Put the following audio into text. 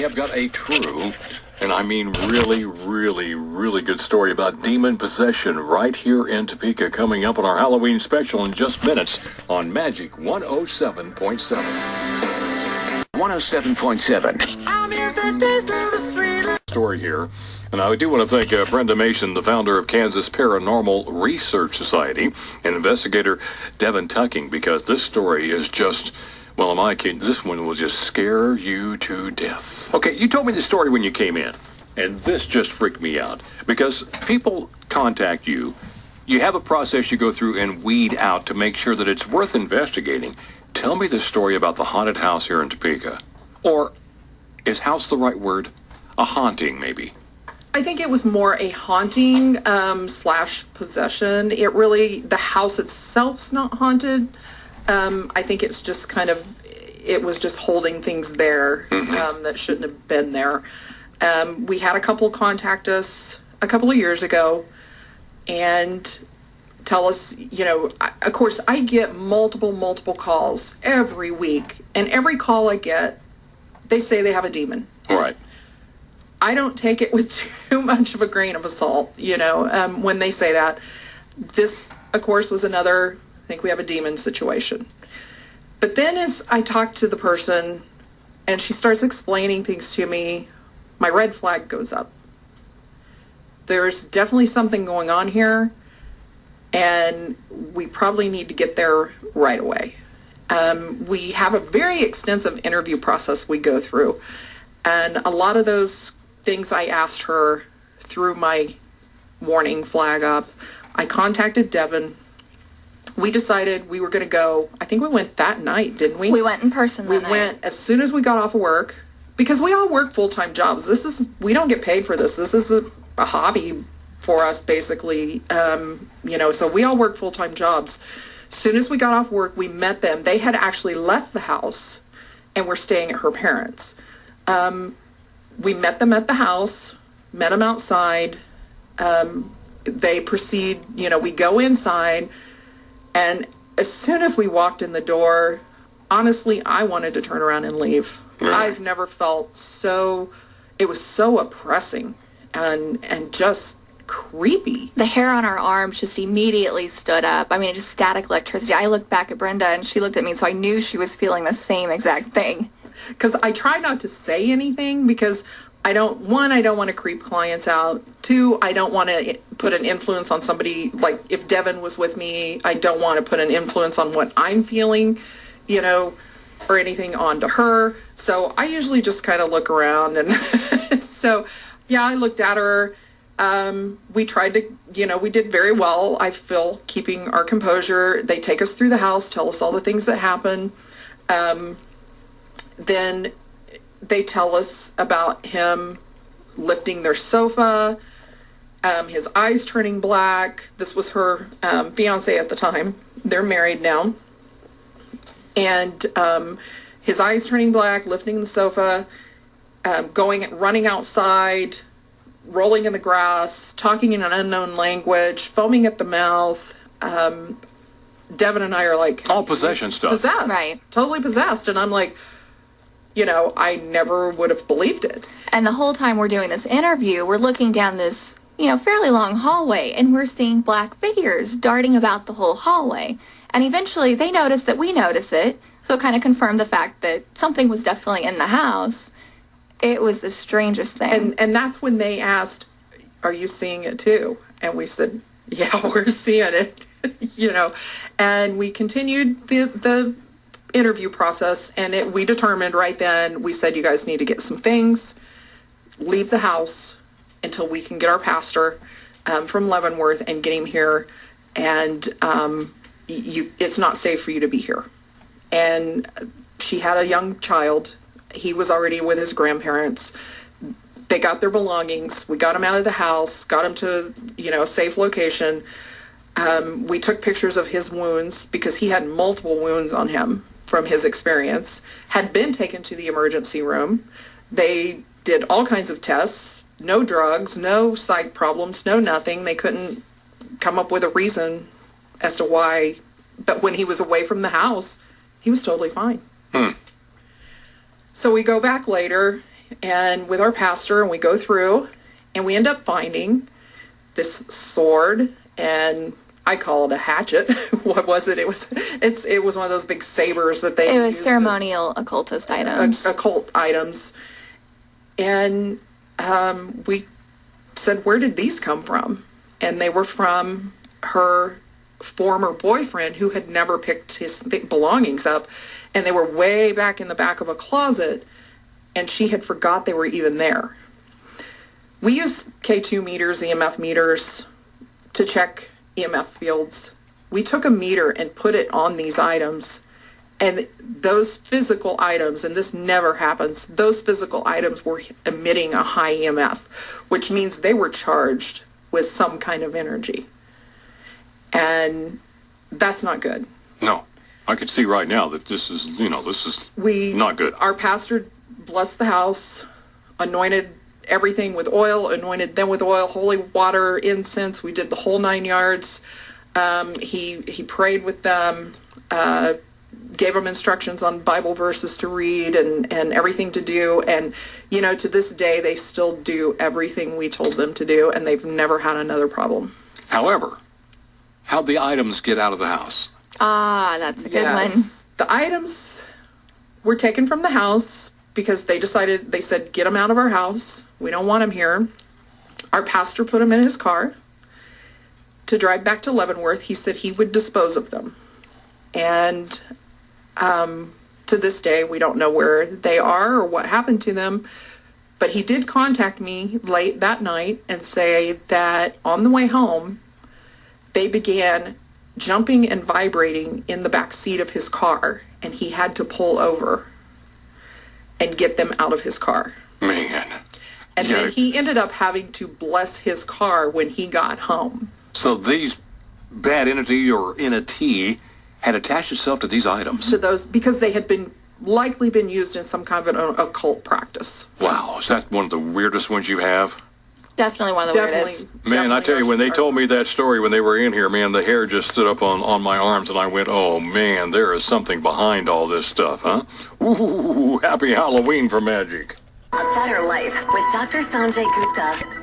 we have got a true, and I mean really, really, really good story about demon possession right here in Topeka, coming up on our Halloween special in just minutes on Magic 107.7. 107.7. Story here, and I do want to thank Brenda Mason, the founder of KsPRS Research Society, and investigator Devan Tucking, because this story is just, well, in my case, this one will just scare you to death. Okay, you told me the story when you came in, and this just freaked me out, because people contact you, you have a process you go through and weed out to make sure that it's worth investigating. Tell me the story about the haunted house here in Topeka. Or, is house the right word? A haunting, maybe. I think it was more a haunting slash possession. It really, the house itself's not haunted. I think it's just kind of, it was just holding things there that shouldn't have been there. We had a couple contact us a couple of years ago and tell us, you know, of course, I get multiple calls every week. And every call I get, they say they have a demon. Right. I don't take it with too much of a grain of salt, you know, when they say that. This, of course, was another, I think we have a demon situation. But then as I talk to the person and she starts explaining things to me, my red flag goes up. There's definitely something going on here, and we probably need to get there right away. We have a very extensive interview process we go through, and a lot of those things I asked her through my warning flag up. I contacted Devan. We decided we were going to go. I think we went that night, didn't we? We went in person that night. We went as soon as we got off of work, because we all work full-time jobs. We don't get paid for this. This is a hobby for us, basically. You know, so we all work full-time jobs. As soon as we got off work, we met them. They had actually left the house and were staying at her parents'. We met them at the house, met them outside. They proceed, you know, we go inside, and as soon as we walked in the door, honestly, I wanted to turn around and leave. Really? I've never felt so, it was so oppressing and just creepy. The hair on our arms just immediately stood up. I mean, just static electricity. I looked back at Brenda, and she looked at me, so I knew she was feeling the same exact thing. Because I try not to say anything, because I don't want to creep clients out. Two, I don't want to put an influence on somebody. Like if Devan was with me, I don't want to put an influence on what I'm feeling, you know, or anything onto her. So I usually just kind of look around. And so, yeah, I looked at her. We tried to, you know, we did very well, I feel, keeping our composure. They take us through the house, tell us all the things that happen. Then they tell us about him lifting their sofa, his eyes turning black. This was her fiance at the time. They're married now. And his eyes turning black, lifting the sofa, running outside, rolling in the grass, talking in an unknown language, foaming at the mouth. Devan and I are like... all possession stuff. Possessed. Right. Totally possessed. And I'm like... You know, I never would have believed it. And the whole time we're doing this interview, we're looking down this, you know, fairly long hallway, and we're seeing black figures darting about the whole hallway. And eventually they notice that we notice it, so it kind of confirmed the fact that something was definitely in the house. It was the strangest thing. And that's when they asked, are you seeing it too? And we said, yeah, we're seeing it, you know. And we continued the interview process, and we determined right then, we said, you guys need to get some things, leave the house until we can get our pastor from Leavenworth and get him here, and it's not safe for you to be here. And she had a young child. He was already with his grandparents. They got their belongings. We got him out of the house, got him to, you know, a safe location. We took pictures of his wounds, because he had multiple wounds on him from his experience, had been taken to the emergency room. They did all kinds of tests, no drugs, no psych problems, no nothing. They couldn't come up with a reason as to why. But when he was away from the house, he was totally fine. So we go back later. and with our pastor, and we go through, and we end up finding this sword, and I call it a hatchet. What was it? It was one of those big sabers that they. It was ceremonial occultist items. Occult items, and we said, "Where did these come from?" And they were from her former boyfriend, who had never picked his belongings up, and they were way back in the back of a closet, and she had forgot they were even there. We use K2 meters, EMF meters, to check EMF fields. We took a meter and put it on these items, and those physical items, and this never happens, those physical items were emitting a high EMF, which means they were charged with some kind of energy. And that's not good. No. I can see right now that this is not good. Our pastor blessed the house, anointed everything with oil, anointed them with oil, holy water, incense. We did the whole 9 yards. He prayed with them, gave them instructions on Bible verses to read and everything to do. And, to this day, they still do everything we told them to do, and they've never had another problem. However, how'd the items get out of the house? Ah, that's a good one. The items were taken from the house because they said, get them out of our house. We don't want them here. Our pastor put them in his car to drive back to Leavenworth. He said he would dispose of them. And to this day, we don't know where they are or what happened to them. But he did contact me late that night and say that on the way home, they began jumping and vibrating in the back seat of his car, and he had to pull over and get them out of his car. Man. And then he ended up having to bless his car when he got home. So these bad entity or entity had attached itself to these items. To those, because they had likely been used in some kind of an occult practice. Wow. Is that one of the weirdest ones you have? Definitely one of the weirdest. Man, I tell you, when they told me that story when they were in here, man, the hair just stood up on my arms, and I went, oh, man, there is something behind all this stuff, huh? Ooh, happy Halloween for magic. A Better Life with Dr. Sanjay Gupta.